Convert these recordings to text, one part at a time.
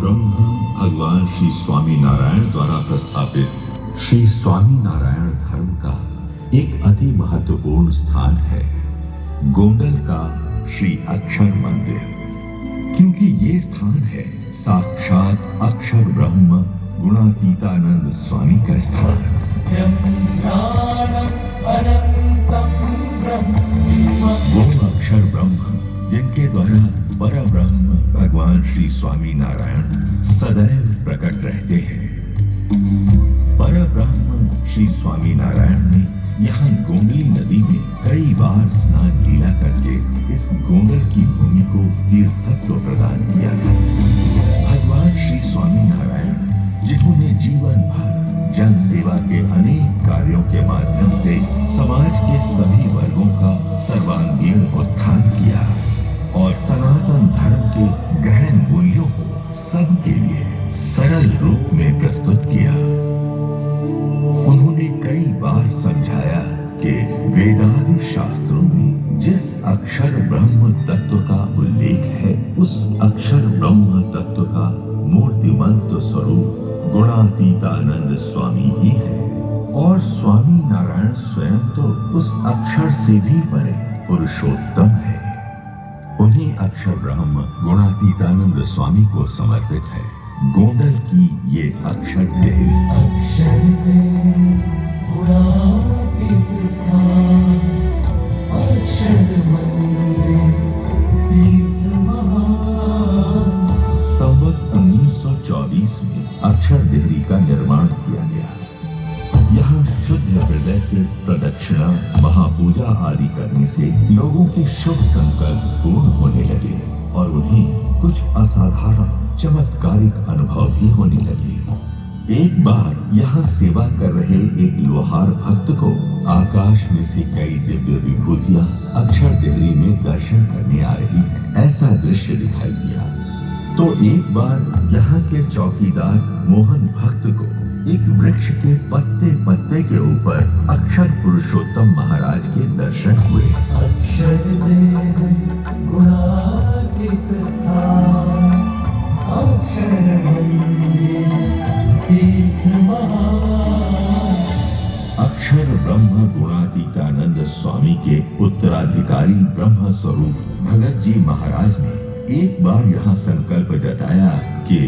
ब्रह्म भगवान श्री स्वामी नारायण द्वारा प्रस्थापित श्री स्वामी नारायण धर्म का एक अति महत्वपूर्ण स्थान है गोंडल का श्री अक्षर मंदिर, क्योंकि ये स्थान है साक्षात अक्षर ब्रह्म गुणातीतानंद स्वामी का स्थान। वो अक्षर ब्रह्म जिनके द्वारा पर ब्रह्म भगवान श्री स्वामी नारायण सदैव प्रकट रहते हैं। पर ब्रह्म श्री स्वामी नारायण ने यहाँ गोंडली नदी में कई बार स्नान लीला करके इस गोंडल की भूमि को तीर्थत्व प्रदान किया था। भगवान श्री स्वामी नारायण जिन्होंने जीवन भर जन सेवा के अनेक कार्यों के माध्यम से समाज के सभी वर्गों का सर्वांगीण उत्थान किया और सनातन धर्म के गहन मूल्यों को सबके लिए सरल रूप में प्रस्तुत किया। उन्होंने कई बार समझाया कि वेदादि शास्त्रों में जिस अक्षर ब्रह्म तत्व का उल्लेख है उस अक्षर ब्रह्म तत्व का मूर्तिमंत स्वरूप गुणातीतानंद स्वामी ही है और स्वामी नारायण स्वयं तो उस अक्षर से भी परे पुरुषोत्तम है। उन्हीं अक्षर ब्रह्म गुणातीतानंद स्वामी को समर्पित है गोंडल की ये अक्षर देवी। अक्षर संवत 1924 में अक्षर देहरी का निर्माण किया गया। यहाँ शुद्ध हृदय से प्रदक्षिणा महापूजा आदि करने से लोगों के शुभ संकल्प पूर्ण होने लगे और उन्हें कुछ असाधारण चमत्कारिक अनुभव भी होने लगे। एक बार यहाँ सेवा कर रहे एक लोहार भक्त को आकाश में से कई दिव्य विभूतियां अक्षर देहरी में दर्शन करने आ रही ऐसा दृश्य दिखाई दिया। तो एक बार यहाँ के चौकीदार मोहन भक्त को एक वृक्ष के पत्ते पत्ते के ऊपर अक्षर पुरुषोत्तम महाराज के दर्शन हुए। अक्षर ब्रह्म गुणातीतानंद स्वामी के उत्तराधिकारी ब्रह्म स्वरूप भगत जी महाराज ने एक बार यहाँ संकल्प जताया कि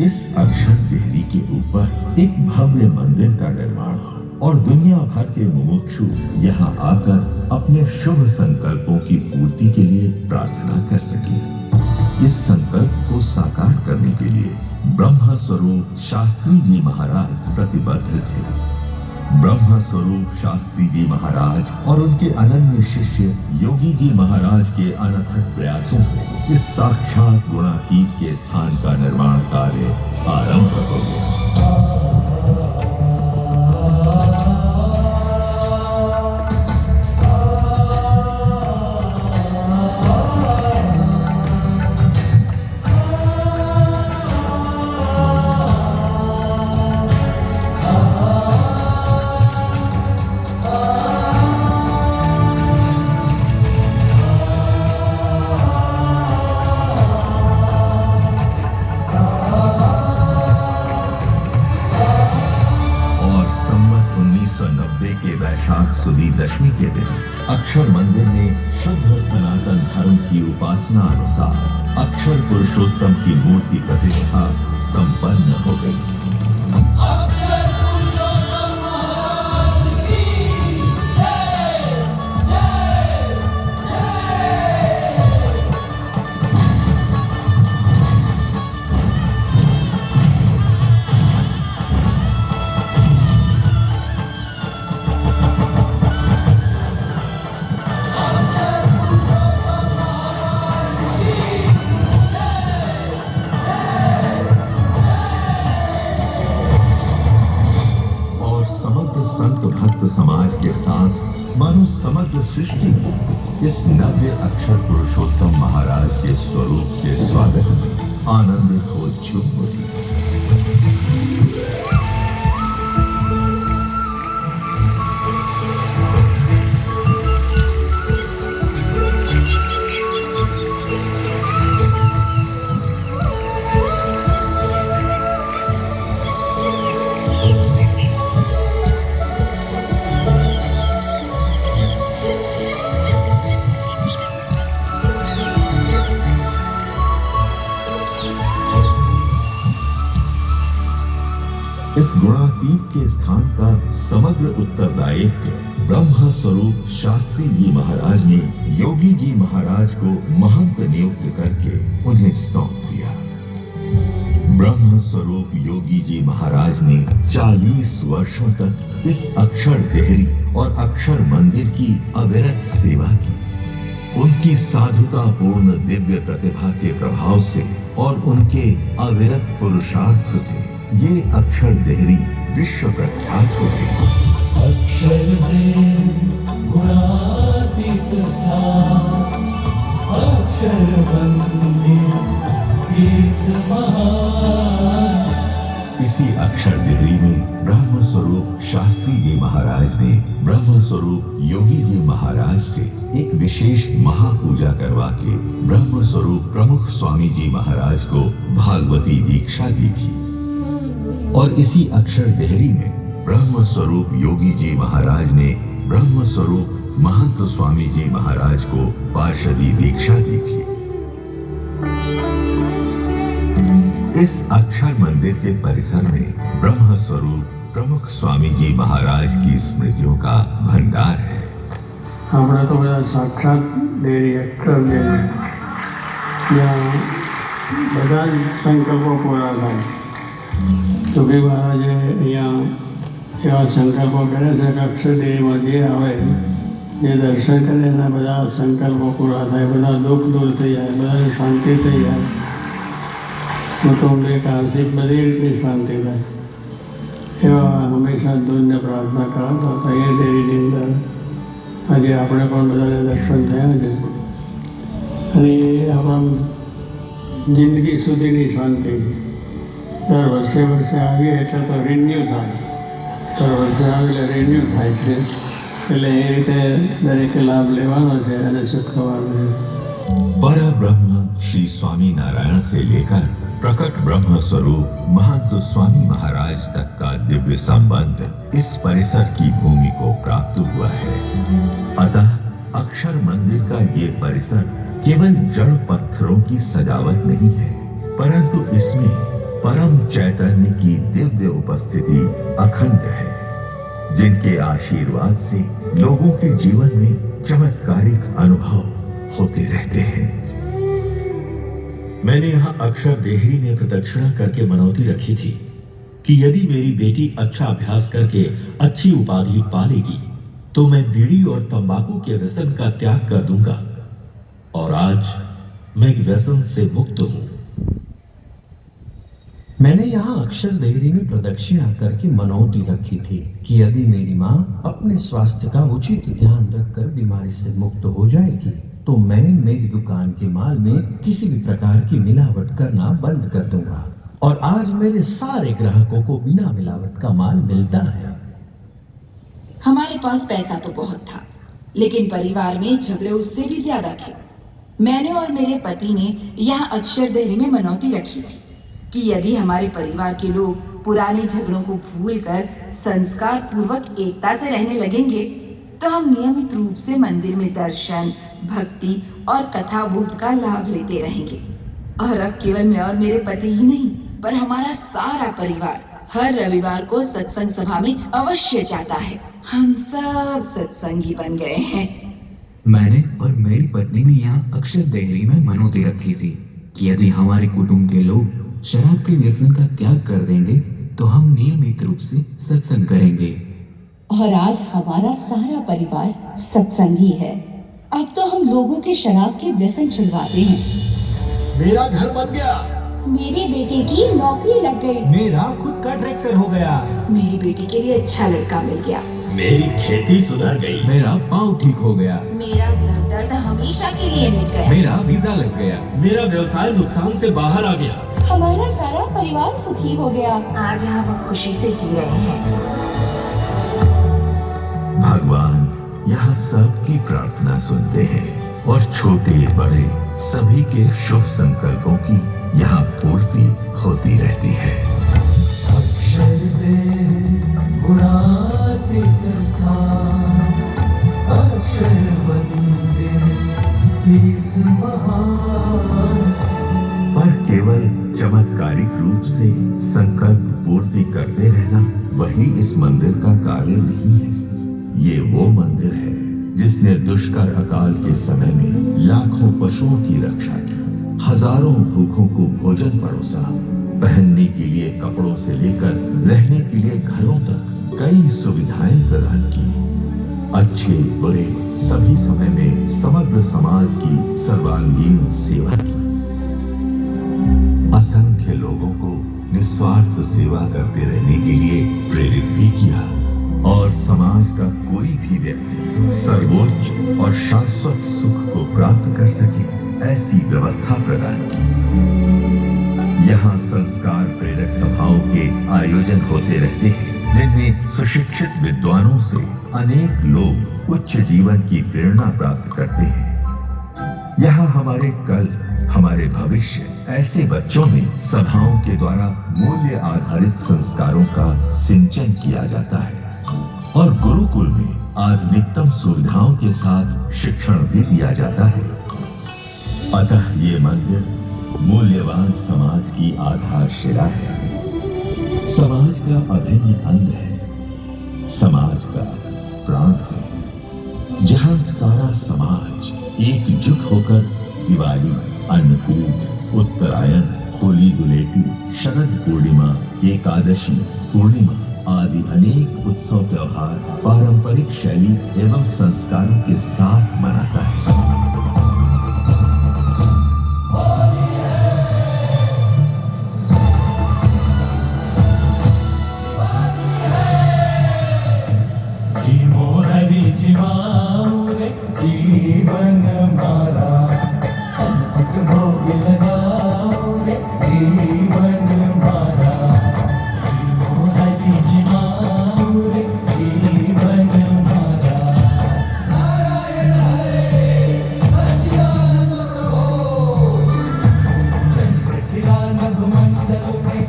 इस अक्षर देहरी के ऊपर एक भव्य मंदिर का निर्माण हो और दुनिया भर के मुमुक्षु यहाँ आकर अपने शुभ संकल्पों की पूर्ति के लिए प्रार्थना कर सके। इस संकल्प को साकार करने के लिए ब्रह्म स्वरूप शास्त्री जी महाराज प्रतिबद्ध थे। ब्रह्म स्वरूप शास्त्री जी महाराज और उनके अनन्य शिष्य योगी जी महाराज के अनथक प्रयासों से इस साक्षात गुणातीत के स्थान का निर्माण कार्य आरंभ हो गया। सुदी दशमी के दिन अक्षर मंदिर में शुद्ध सनातन धर्म की उपासना अनुसार अक्षर पुरुषोत्तम की मूर्ति प्रतिष्ठा संपन्न हो गई। भक्त समाज के साथ मानो समग्र सृष्टि को इस नव्य अक्षर पुरुषोत्तम महाराज के स्वरूप के स्वागत में आनंदित हो झूम उठी। इस गुणातीत के स्थान का समग्र उत्तरदायित्व ब्रह्म स्वरूप शास्त्री जी महाराज ने योगी जी महाराज को महंत नियुक्त करके उन्हें सौंप दिया। ब्रह्म स्वरूप योगी जी महाराज ने 40 वर्षों तक इस अक्षर देहरी और अक्षर मंदिर की अविरत सेवा की। उनकी साधुतापूर्ण दिव्य प्रतिभा के प्रभाव से और उनके अविरत पुरुषार्थ से ये अक्षर देहरी विश्व प्रख्यात हो गई। अक्षर में गुणातीत स्थान, अक्षर मंदिर तीर्थ महान। इसी अक्षर देहरी में ब्रह्म स्वरूप शास्त्री जी महाराज ने ब्रह्म स्वरूप योगी जी महाराज से एक विशेष महापूजा करवा के ब्रह्म स्वरूप प्रमुख स्वामी जी महाराज को भागवती दीक्षा दी थी। और इसी अक्षर देहरी में ब्रह्म स्वरूप योगी जी महाराज ने ब्रह्म स्वरूप महंत स्वामी जी महाराज को पार्षदी दीक्षा दी थी। इस अक्षर मंदिर के परिसर में ब्रह्म स्वरूप प्रमुख स्वामी जी महाराज की स्मृतियों का भंडार है। हमारा तो बड़ा साक्षात देरी अक्षर देरी જ્યાં બધા જ સંકલ્પો પૂરા થાય। સુખી મહારાજે અહીંયા એવા સંકલ્પો કરે છે કે અક્ષરદેવીમાં જે આવે જે દર્શન કરે એના બધા સંકલ્પો પૂરા થાય, બધા દુઃખ દૂર થઈ જાય, બધાને શાંતિ થઈ જાય, કુટુંબિક આર્થિક બધી રીતની શાંતિ થાય। એવા હંમેશા દૂધને પ્રાર્થના કરાવતા હતા। એ દેવીની અંદર આજે આપણે પણ બધાને દર્શન થયા છે અને આપણા જિંદગી સુધીની શાંતિ દર વર્ષે આવીએ એટલે તો રિન્યુ થાય, દર વર્ષે આવે એટલે રિન્યુ થાય છે, એટલે એ રીતે દરેકે લાભ લેવાનો છે અને સુખ થવાનું છે। पर ब्रह्म श्री स्वामी नारायण से लेकर प्रकट ब्रह्म स्वरूप महंत स्वामी महाराज तक का दिव्य संबंध इस परिसर की भूमि को प्राप्त हुआ है। अतः अक्षर मंदिर का ये परिसर केवल जड़ पत्थरों की सजावट नहीं है, परंतु इसमें परम चैतन्य की दिव्य उपस्थिति अखंड है, जिनके आशीर्वाद से लोगों के जीवन में चमत्कारिक अनुभव होते रहते हैं। मैंने यहाँ अक्षर देहरी में प्रदक्षिणा करके मनौती रखी थी कि यदि मेरी बेटी अच्छा अभ्यास करके अच्छी उपाधि पा लेगी तो मैं बीड़ी और तंबाकू के व्यसन का त्याग कर दूंगा, और आज मैं व्यसन से मुक्त हूं। मैंने यहाँ अक्षर देहरी में प्रदक्षिणा करके मनौती रखी थी कि यदि मेरी माँ अपने स्वास्थ्य का उचित ध्यान रखकर बीमारी से मुक्त हो जाएगी तो मैं मेरी दुकान के माल में किसी भी प्रकार की मिलावट करना बंद कर दूंगा, और आज मेरे सारे ग्राहकों को बिना मिलावट का माल मिलता है। हमारे पास पैसा तो बहुत था, लेकिन परिवार में झगड़े उससे भी ज्यादा थे। मैंने और मेरे पति ने यहाँ अक्षर देहरी में मनौती रखी थी कि यदि हमारे परिवार के लोग पुराने झगड़ों को भूलकर संस्कार पूर्वक एकता से रहने लगेंगे तो हम नियमित रूप से मंदिर में दर्शन, भक्ति और कथा बोध का लाभ लेते रहेंगे। और अब केवल मैं और मेरे पति ही नहीं, पर हमारा सारा परिवार हर रविवार को सत्संग सभा में अवश्य जाता है। हम सब सत्संगी बन गए हैं। मैंने और मेरी पत्नी ने यहाँ अक्षर देहरी में मनौती रखी थी कि यदि हमारे कुटुंब के लोग शराब के व्यसन का त्याग कर देंगे तो हम नियमित रूप से सत्संग करेंगे। और आज हमारा सारा परिवार सत्संगी है। अब तो हम लोगों के शराब के व्यसन छुड़वाते हैं। मेरा घर बन गया, मेरे बेटे की नौकरी लग गई, मेरा खुद का ट्रैक्टर हो गया, मेरी बेटी के लिए अच्छा लड़का मिल गया, मेरी खेती सुधर गई, मेरा पाँव ठीक हो गया, मेरा सर दर्द हमेशा के लिए मिट गया, मेरा वीजा लग गया, मेरा व्यवसाय नुकसान से बाहर आ गया, हमारा सारा परिवार सुखी हो गया। आज हम खुशी से जी रहे हैं। भगवान यहाँ सबकी प्रार्थना सुनते हैं और छोटे बड़े सभी के शुभ संकल्पों की यहाँ पूर्ति होती रहती है। अक्षर देहरी गुणातीत स्थान, अक्षर मंदिर तीर्थ महान। पर केवल चमत्कारिक रूप से संकल्प पूर्ति करते रहना वही इस मंदिर का कार्य नहीं है। ये वो मंदिर है जिसने दुष्कर अकाल के समय में लाखों पशुओं की रक्षा की, हजारों भूखों को भोजन परोसा, पहनने के लिए कपड़ों से लेकर रहने के लिए घरों तक कई सुविधाएं प्रदान की। अच्छे बुरे सभी समय में समग्र समाज की सर्वांगीण सेवा की। असंख्य लोगों को निस्वार्थ सेवा करते रहने के लिए प्रेरित भी किया और समाज का कोई भी व्यक्ति सर्वोच्च और शाश्वत सुख को प्राप्त कर सके ऐसी व्यवस्था प्रदान की। यहाँ संस्कार प्रेरक सभाओं के आयोजन होते रहते हैं जिनमें सुशिक्षित विद्वानों से अनेक लोग उच्च जीवन की प्रेरणा प्राप्त करते हैं। यहाँ हमारे कल, हमारे भविष्य ऐसे बच्चों में सभाओं के द्वारा मूल्य आधारित संस्कारों का सिंचन किया जाता है और गुरुकुल में आधुनिकतम सुविधाओं के साथ शिक्षण भी दिया जाता है। अतः ये मंदिर मूल्यवान समाज की आधारशिला है, समाज का अभिन्न अंग है, समाज का प्राण है। जहां सारा समाज एकजुट होकर दिवाली, अन्नकूट, उत्तरायण, होली दुलेटी, शरद पूर्णिमा, एकादशी, पूर्णिमा आदि अनेक उत्सव त्योहार पारंपरिक शैली एवं संस्कारों के साथ मनाता है। जीवन मारा अनपट भोग लगाओ रे जीवन मारा जीवो हरि जिमाओ रे जीवन मारा नारायण हरे सच्चिदानंद प्रभो चंद्र खिला नभ मंडल में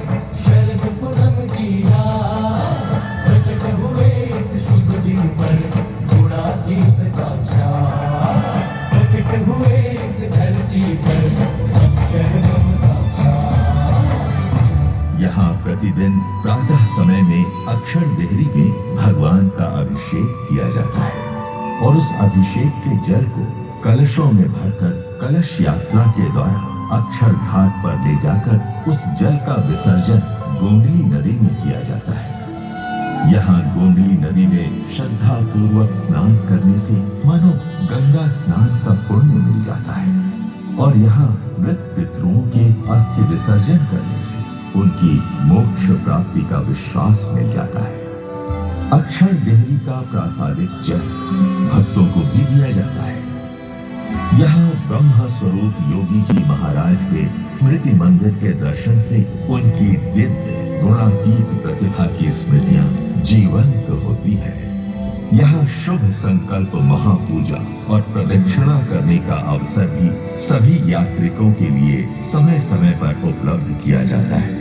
शरद पूनम की रात प्रकट हुए इस शुभ दिन पर गुणातीत साक्षात प्रकट हुए इस धरती पर अक्षरब्रह्म साक्षात। यहाँ प्रतिदिन प्रातः समय में अक्षर देहरी में भगवान का अभिषेक किया जाता है और उस अभिषेक के जल को कलशों में भरकर कलश यात्रा के द्वारा अक्षर घाट पर ले जाकर उस जल का विसर्जन गोंडली नदी में किया जाता है। यहाँ गोंडली नदी में श्रद्धा पूर्वक स्नान करने से मानो गंगा स्नान का पुण्य मिल जाता है और यहाँ मृत पितरों के अस्थि विसर्जन करने से उनकी मोक्ष प्राप्ति का विश्वास मिल जाता है। अक्षर देहरी का प्रासादिक जल भक्तों को भी दिया जाता है। यहाँ ब्रह्म स्वरूप योगी जी महाराज के स्मृति मंदिर के दर्शन से उनकी दिव्य गुणातीत प्रतिभा की स्मृतियां जीवंत होती है। यहाँ शुभ संकल्प महापूजा और प्रदक्षिणा करने का अवसर भी सभी यात्रिकों के लिए समय समय पर उपलब्ध किया जाता है।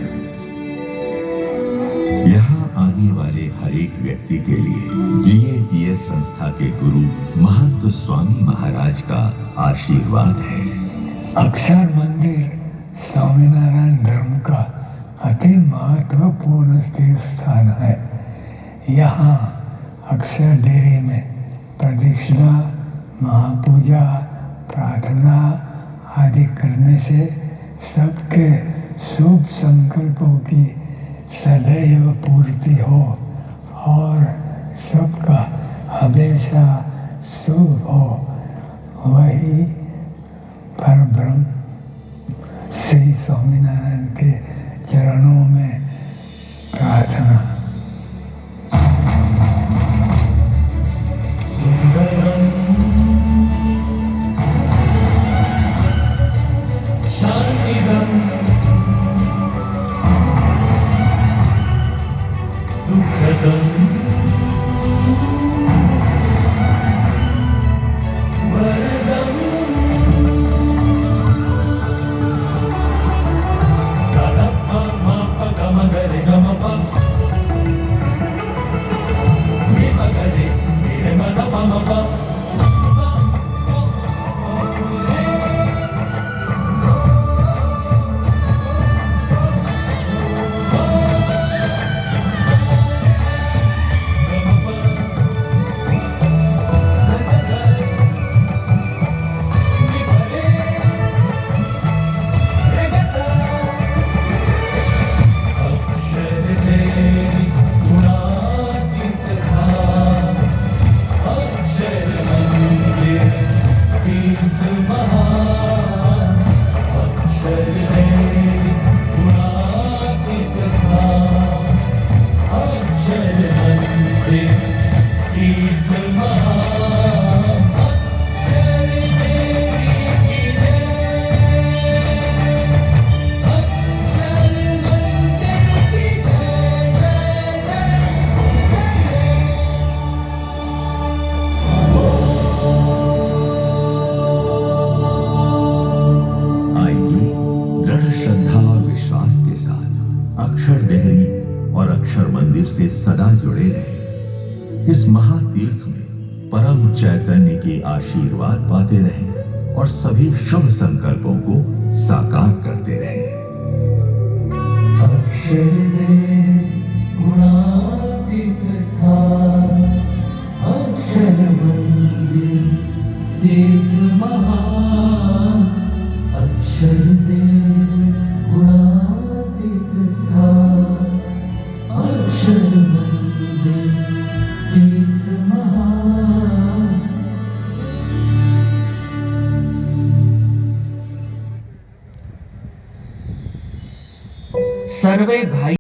यहाँ आने वाले हर एक व्यक्ति के लिए BAPS संस्था के गुरु महंत स्वामी महाराज का आशीर्वाद है। अक्षर मंदिर स्वामीनारायण धर्म का अति महत्वपूर्ण तीर्थ स्थान है। यहाँ अक्षर डेरे में प्रदक्षिणा, महापूजा, प्रार्थना आदि करने से सबके शुभ संकल्पों की सदैव पूर्ति हो और सबका हमेशा शुभ हो, वही परब्रह्म श्री स्वामीनारायण के चरणों में प्रार्थना। सुंदरम शांतिदम सुखदम वरदम सदप्पा माप गम गरे गम पा आइए दृढ़ श्रद्धा और विश्वास के साथ अक्षर देहरी और अक्षर मंदिर से सदा जुड़े रहें। इस महातीर्थ में परम चैतन्य के आशीर्वाद पाते रहें और सभी शुभ संकल्पों को साकार करते रहें। अक्षर देव गुणातीत स्थान, अक्षर मंदिर तीर्थ महान। अक्षर देव गुणातीत स्थान, अक्षर मंदिर तीर्थ महान। सर्वे भाई